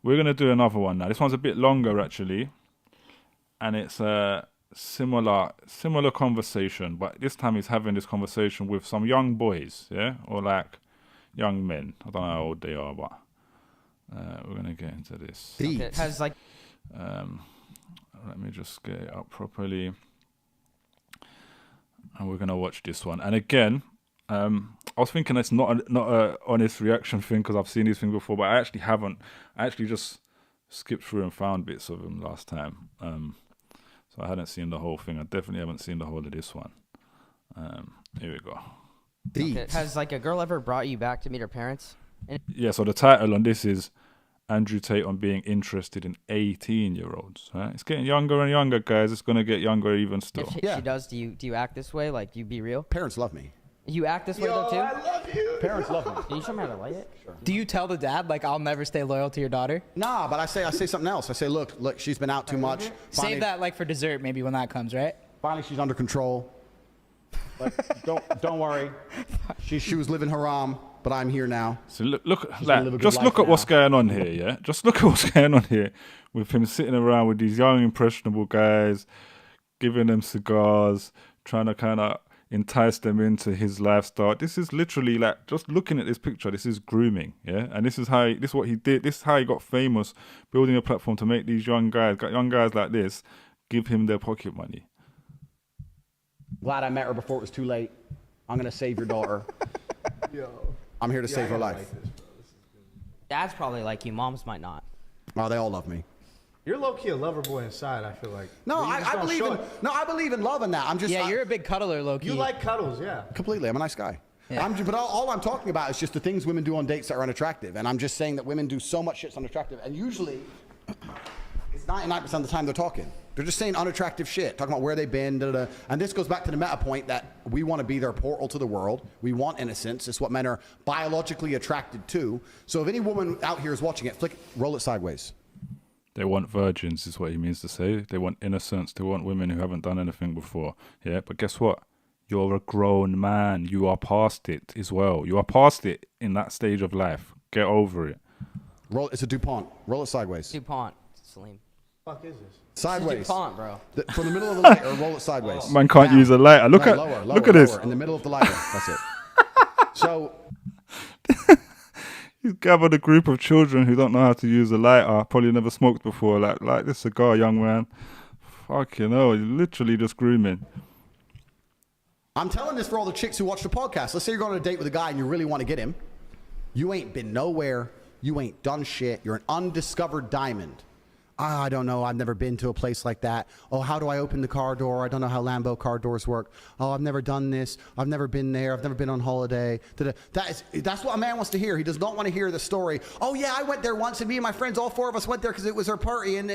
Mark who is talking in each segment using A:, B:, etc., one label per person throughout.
A: We're going to do another one now. This one's a bit longer, actually. And it's a similar conversation. But this time he's having this conversation with some young boys, yeah? Or like young men. I don't know how old they are, but we're going to get into this.
B: Okay, it has like...
A: Let me just get it up properly. And we're going to watch this one. And again... I was thinking it's not a honest reaction thing because I've seen these things before, but I actually haven't. I actually just skipped through and found bits of them last time. So I hadn't seen the whole thing. I definitely haven't seen the whole of this one. Here we go.
B: Okay. Has like a girl ever brought you back to meet her parents?
A: Yeah, so the title on this is Andrew Tate on being interested in 18-year-olds. Right? It's getting younger and younger, guys. It's going to get younger even still.
B: If she does, do you act this way? Like, do you be real?
C: Parents love me.
B: You act this way though too?
C: I love you. Parents love me.
B: Can you show me how to light it?
C: Sure.
D: Do you tell the dad like I'll never stay loyal to your daughter?
C: Nah, but I say something else. I say, look, she's been out too much. Finally,
D: Save that like for dessert maybe when that comes, right?
C: Finally, she's under control. Like, don't worry. She was living haram, but I'm here now.
A: So look at what's going on here, yeah? Just look at what's going on here with him sitting around with these young impressionable guys, giving them cigars, trying to kind of entice them into his lifestyle. This is literally like, just looking at this picture, this is grooming, yeah? And this is what he did. This is how he got famous, building a platform to make these young guys like this, give him their pocket money.
C: Glad I met her before it was too late. I'm going to save your daughter. I'm here to save her life.
B: Dad's probably like you. Moms might not.
C: Oh, they all love me.
E: You're low-key a lover boy inside, I feel like.
C: No, I believe in love and that. I'm just...
D: Yeah, you're a big cuddler, low-key.
E: You like cuddles, yeah.
C: Completely. I'm a nice guy.
D: Yeah.
C: But all I'm talking about is just the things women do on dates that are unattractive. And I'm just saying that women do so much shit's unattractive. And usually, it's 99% of the time they're talking. They're just saying unattractive shit, talking about where they've been, da-da-da. And this goes back to the meta point that we want to be their portal to the world. We want innocence. It's what men are biologically attracted to. So if any woman out here is watching it, roll it sideways.
A: They want virgins, is what he means to say. They want innocence. They want women who haven't done anything before. Yeah, but guess what? You're a grown man. You are past it as well. You are past it in that stage of life. Get over it.
C: It's a DuPont. Roll it sideways.
B: DuPont, Salim.
E: What the fuck is this?
C: Sideways.
B: It's a DuPont, bro.
C: From the middle of the lighter, roll it sideways.
A: Man can't use a lighter. Look at this.
C: In the middle of the lighter. That's it. So...
A: He's gathered a group of children who don't know how to use a lighter, probably never smoked before. Like this cigar, young man. Fucking hell, you're literally just grooming.
C: I'm telling this for all the chicks who watch the podcast. Let's say you're going on a date with a guy and you really want to get him. You ain't been nowhere. You ain't done shit. You're an undiscovered diamond. I don't know. I've never been to a place like that. Oh, how do I open the car door? I don't know how Lambo car doors work. Oh, I've never done this. I've never been there. I've never been on holiday. That's what a man wants to hear. He does not want to hear the story. Oh, yeah, I went there once and me and my friends, all four of us went there because it was our party. And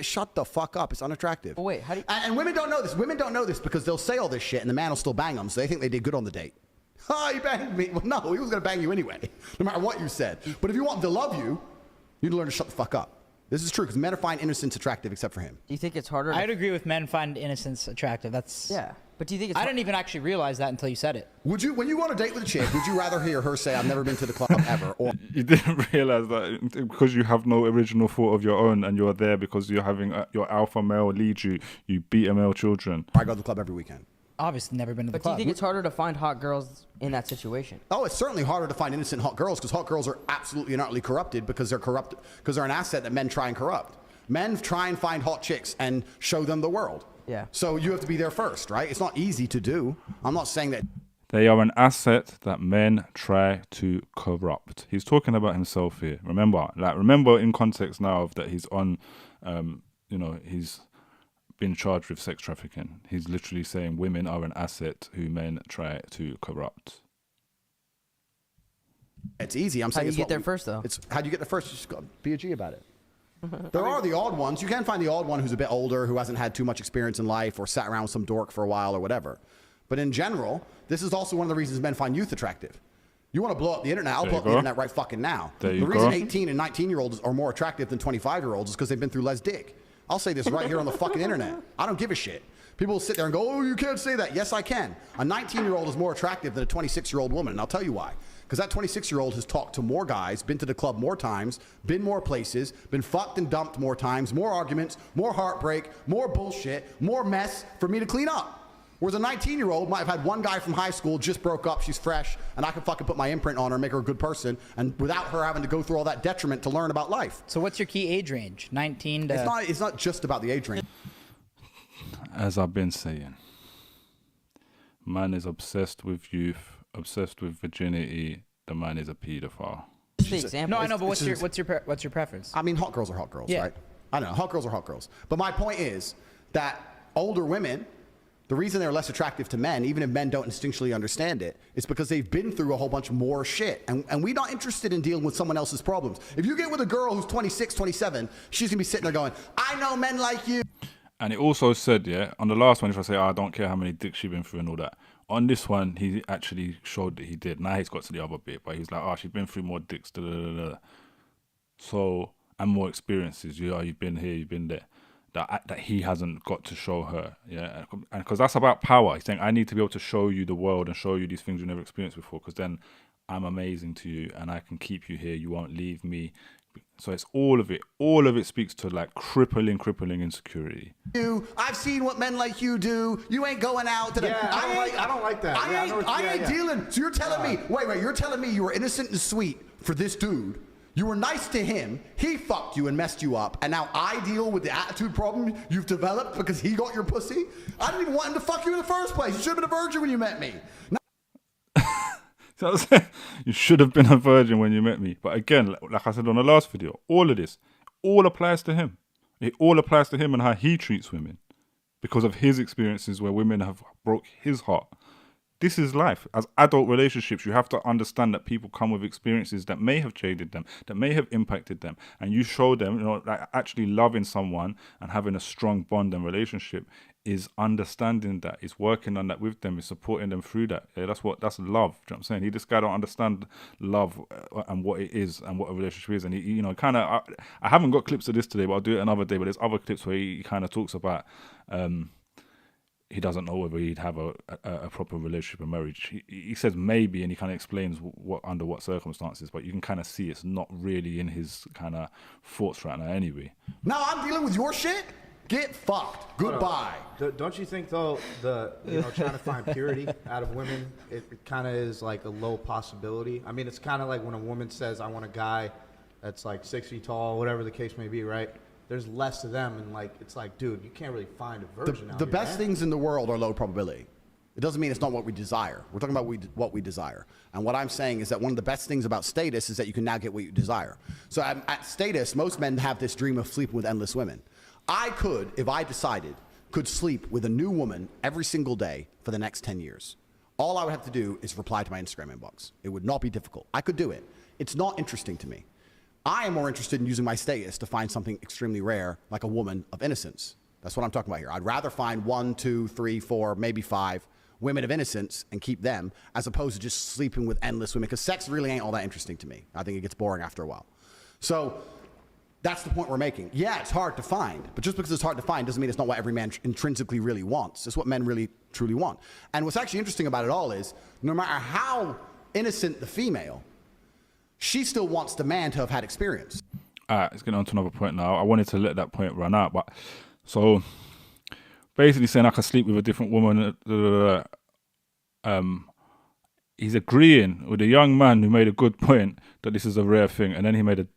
C: shut the fuck up. It's unattractive.
B: Well, wait, how do you...
C: And women don't know this. Women don't know this because they'll say all this shit and the man will still bang them. So they think they did good on the date. Oh, he banged me. Well, no, he was going to bang you anyway, no matter what you said. But if you want him to love you, you need to learn to shut the fuck up. This is true because men find innocence attractive except for him.
B: Do you think it's harder?
D: I'd agree with men find innocence attractive. That's...
B: Yeah. But do you think it's...
D: I didn't even actually realize that until you said it.
C: Would you, when you go on a date with a chick, would you rather hear her say, I've never been to the club ever? Or
A: you didn't realize that because you have no original thought of your own and you're there because you're having your alpha male lead you, you beta male children.
C: I go to the club every weekend.
D: Obviously never been to the club.
B: But do you think it's harder to find hot girls in that situation?
C: Oh, it's certainly harder to find innocent hot girls because hot girls are absolutely and utterly corrupted because they're an asset that men try and corrupt. Men try and find hot chicks and show them the world.
B: Yeah.
C: So you have to be there first, right? It's not easy to do. I'm not saying that. They
A: are an asset that men try to corrupt. He's talking about himself here. Remember in context now of that he's on, he's been charged with sex trafficking. He's literally saying women are an asset who men try to corrupt.
C: It's easy. I'm saying
B: how do you get there first, though?
C: How do you get there first? You just gotta be a G about it. There are the odd ones. You can find the odd one who's a bit older, who hasn't had too much experience in life or sat around with some dork for a while or whatever. But in general, this is also one of the reasons men find youth attractive. You want to blow up the internet? I'll blow up the internet right fucking now. The reason 18 and 19-year-olds are more attractive than 25-year-olds is because they've been through less dick. I'll say this right here on the fucking internet. I don't give a shit. People will sit there and go, oh, you can't say that. Yes, I can. A 19-year-old is more attractive than a 26-year-old woman, and I'll tell you why. Because that 26-year-old has talked to more guys, been to the club more times, been more places, been fucked and dumped more times, more arguments, more heartbreak, more bullshit, more mess for me to clean up. Whereas a 19-year-old might have had one guy from high school, just broke up, she's fresh, and I can fucking put my imprint on her and make her a good person, and without her having to go through all that detriment to learn about life.
D: So what's your key age range? 19 to...
C: It's not just about the age range.
A: As I've been saying, man is obsessed with youth, obsessed with virginity. The man is a paedophile.
B: Just the example.
D: No, I know, but what's your preference?
C: I mean, hot girls are hot girls,
D: Yeah.
C: right? I don't know. Hot girls are hot girls. But my point is that older women, the reason they're less attractive to men, even if men don't instinctually understand it, is because they've been through a whole bunch more shit. And we're not interested in dealing with someone else's problems. If you get with a girl who's 26, 27, she's going to be sitting there going, I know men like you.
A: And it also said, yeah, on the last one, if I say, I don't care how many dicks she's been through and all that. On this one, he actually showed that he did. Now he's got to the other bit, but he's like, oh, she's been through more dicks, da, da, da, da. So, and more experiences. You've been here, you've been there. That he hasn't got to show her, yeah, and because that's about power. He's saying, I need to be able to show you the world and show you these things you never experienced before, because then I'm amazing to you and I can keep you here. You won't leave me. So it's all of it. All of it speaks to like crippling insecurity.
C: I've seen what men like you do. You ain't going out.
E: I don't like that.
C: I ain't dealing. So you're telling me, wait, you're telling me you were innocent and sweet for this dude. You were nice to him. He fucked you and messed you up. And now I deal with the attitude problem you've developed because he got your pussy? I didn't even want him to fuck you in the first place. You should have been a virgin when you met me.
A: So I was saying, you should have been a virgin when you met me. But again, like I said on the last video, all of this, all applies to him. It all applies to him and how he treats women because of his experiences where women have broke his heart. This is life. As adult relationships, you have to understand that people come with experiences that may have jaded them, that may have impacted them. And you show them, like actually loving someone and having a strong bond and relationship is understanding that, is working on that with them, is supporting them through that. Yeah, that's love. Do you know what I'm saying? This guy don't understand love and what it is and what a relationship is. And he kind of, I haven't got clips of this today, but I'll do it another day. But there's other clips where he kind of talks about, he doesn't know whether he'd have a proper relationship or marriage. He says maybe, and he kind of explains under what circumstances, but you can kind of see it's not really in his kind of thoughts right now anyway.
C: Now I'm dealing with your shit? Get fucked. Goodbye.
E: Don't you think though trying to find purity out of women, it kind of is like a low possibility? I mean, it's kind of like when a woman says, I want a guy that's like 6 feet tall, whatever the case may be, right? There's less of them, and like it's like, dude, you can't really find a virgin out
C: The
E: here,
C: best
E: man.
C: things in the world are low probability. It doesn't mean it's not what we desire. We're talking about what we desire. And what I'm saying is that one of the best things about status is that you can now get what you desire. So at status, most men have this dream of sleeping with endless women. I could, if I decided, could sleep with a new woman every single day for the next 10 years. All I would have to do is reply to my Instagram inbox. It would not be difficult. I could do it. It's not interesting to me. I am more interested in using my status to find something extremely rare, like a woman of innocence. That's what I'm talking about here. I'd rather find 1, 2, 3, 4, maybe 5 women of innocence and keep them, as opposed to just sleeping with endless women, because sex really ain't all that interesting to me. I think it gets boring after a while. So that's the point we're making. Yeah, it's hard to find, but just because it's hard to find doesn't mean it's not what every man intrinsically really wants. It's what men really, truly want. And what's actually interesting about it all is, no matter how innocent the female, she still wants the man to have had experience.
A: All right, let's get on to another point now. I wanted to let that point run out, but so basically saying I can sleep with a different woman. He's agreeing with a young man who made a good point that this is a rare thing, and then he made a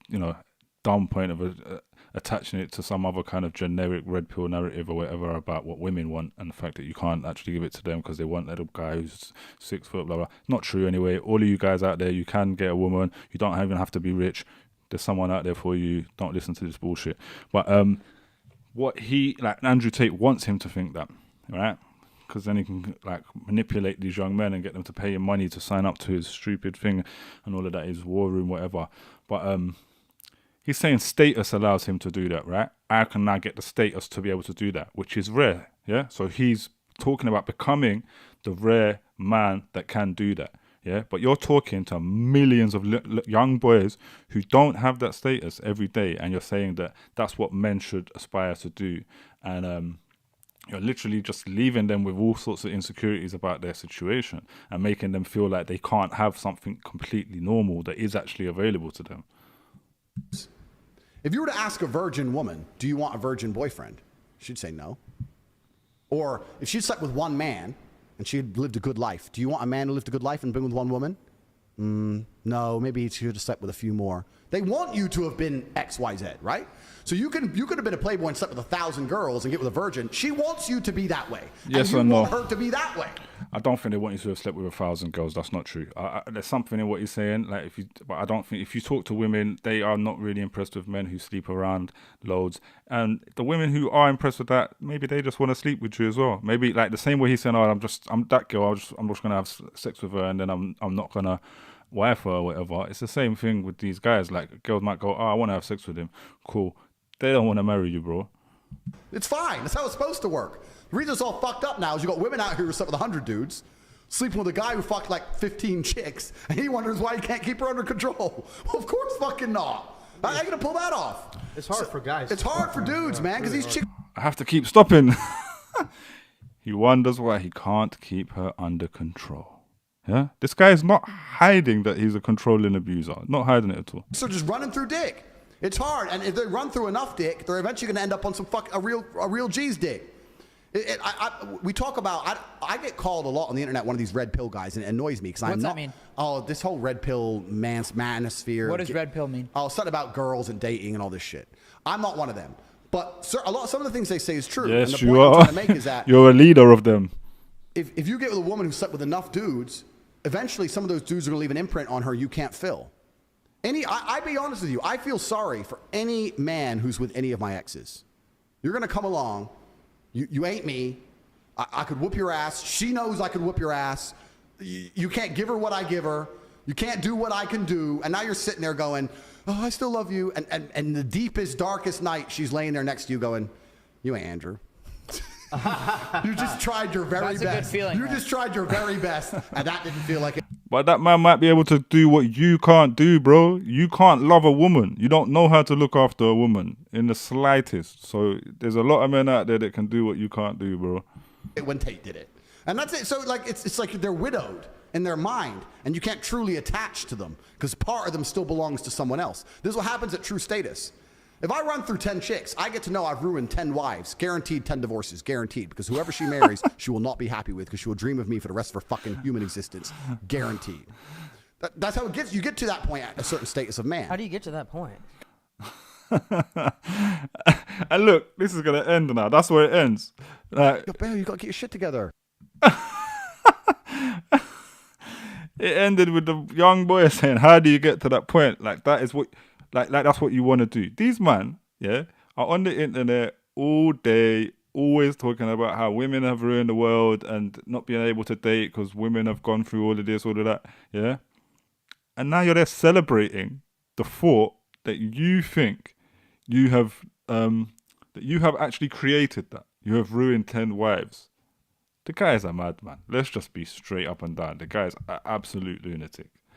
A: dumb point of attaching it to some other kind of generic red pill narrative or whatever about what women want and the fact that you can't actually give it to them because they want that guy who's 6 foot, blah, blah. Not true anyway. All of you guys out there, you can get a woman. You don't even have to be rich. There's someone out there for you. Don't listen to this bullshit. But what Andrew Tate wants him to think that, right? Because then he can manipulate these young men and get them to pay him money to sign up to his stupid thing and all of that, his war room, whatever. But he's saying status allows him to do that, right? I can now get the status to be able to do that, which is rare, yeah? So he's talking about becoming the rare man that can do that, yeah? But you're talking to millions of young boys who don't have that status every day, and you're saying that that's what men should aspire to do. And you're literally just leaving them with all sorts of insecurities about their situation and making them feel like they can't have something completely normal that is actually available to them.
C: If you were to ask a virgin woman, do you want a virgin boyfriend? She'd say no. Or if she slept with one man and she had lived a good life, do you want a man who lived a good life and been with one woman? No, maybe he should have slept with a few more. They want you to have been X, Y, Z, right? So you could have been a playboy and slept with 1,000 girls and get with a virgin. She wants you to be that way.
A: Yes
C: and
A: or
C: you
A: no?
C: want her to be that way.
A: I don't think they want you to have slept with 1,000 girls. That's not true. There's something in what you're saying. Like but I don't think if you talk to women, they are not really impressed with men who sleep around loads. And the women who are impressed with that, maybe they just want to sleep with you as well. Maybe like the same way he's saying, "Oh, I'm that girl. I'm just gonna have sex with her, and then I'm not gonna wife her or whatever." It's the same thing with these guys. Like girls might go, "Oh, I want to have sex with him." Cool. They don't want to marry you, bro.
C: It's fine. That's how it's supposed to work. The reason it's all fucked up now is you got women out here who slept with 100 dudes, sleeping with a guy who fucked like 15 chicks, and he wonders why he can't keep her under control. Well, of course fucking not. How are you going to pull that off?
E: It's hard for guys.
C: It's hard for dudes, man, because these chicks...
A: I have to keep stopping. He wonders why he can't keep her under control. Yeah? This guy is not hiding that he's a controlling abuser. Not hiding it at all.
C: So just running through dick. It's hard, and if they run through enough dick, they're eventually going to end up on some a real G's dick. We talk about. I get called a lot on the internet one of these red pill guys, and it annoys me because I'm not.
D: What's that mean?
C: Oh, this whole red pill manosphere.
D: What does red pill mean?
C: Oh, something about girls and dating and all this shit. I'm not one of them, but some of the things they say is true.
A: Yes,
C: and the
A: you
C: point I'm
A: are.
C: trying to make is that
A: You're a leader of them.
C: if you get with a woman who slept with enough dudes, eventually some of those dudes are going to leave an imprint on her you can't fill. I be honest with you, I feel sorry for any man who's with any of my exes. You're going to come along, you ain't me, I could whoop your ass, she knows I could whoop your ass, you can't give her what I give her, you can't do what I can do, and now you're sitting there going, oh, I still love you, and the deepest, darkest night, she's laying there next to you going, you ain't Andrew. You just tried your very
D: That's
C: best.
D: a good feeling,
C: You
D: man.
C: just tried your very best, and that didn't feel like it.
A: But that man might be able to do what you can't do, bro. You can't love a woman. You don't know how to look after a woman in the slightest. So there's a lot of men out there that can do what you can't do, bro.
C: When Tate did it. And that's it. So like it's like they're widowed in their mind, and you can't truly attach to them because part of them still belongs to someone else. This is what happens at True Status. If I run through 10 chicks, I get to know I've ruined 10 wives. Guaranteed 10 divorces. Guaranteed. Because whoever she marries, she will not be happy with because she will dream of me for the rest of her fucking human existence. Guaranteed. That's how it gets. You get to that point at a certain status of man.
B: How do you get to that point?
A: And look, this is going to end now. That's where it ends. Like,
C: Yo, Bill, you got to get your shit together.
A: it ended with the young boy saying, how do you get to that point? Like, that is what... Like that's what you want to do. These men, yeah, are on the internet all day, always talking about how women have ruined the world and not being able to date because women have gone through all of this, all of that, yeah. And now you're there celebrating the thought that you think you have actually created that. You have ruined 10 wives. The guy is a madman. Let's just be straight up and down. The guy is an absolute lunatic.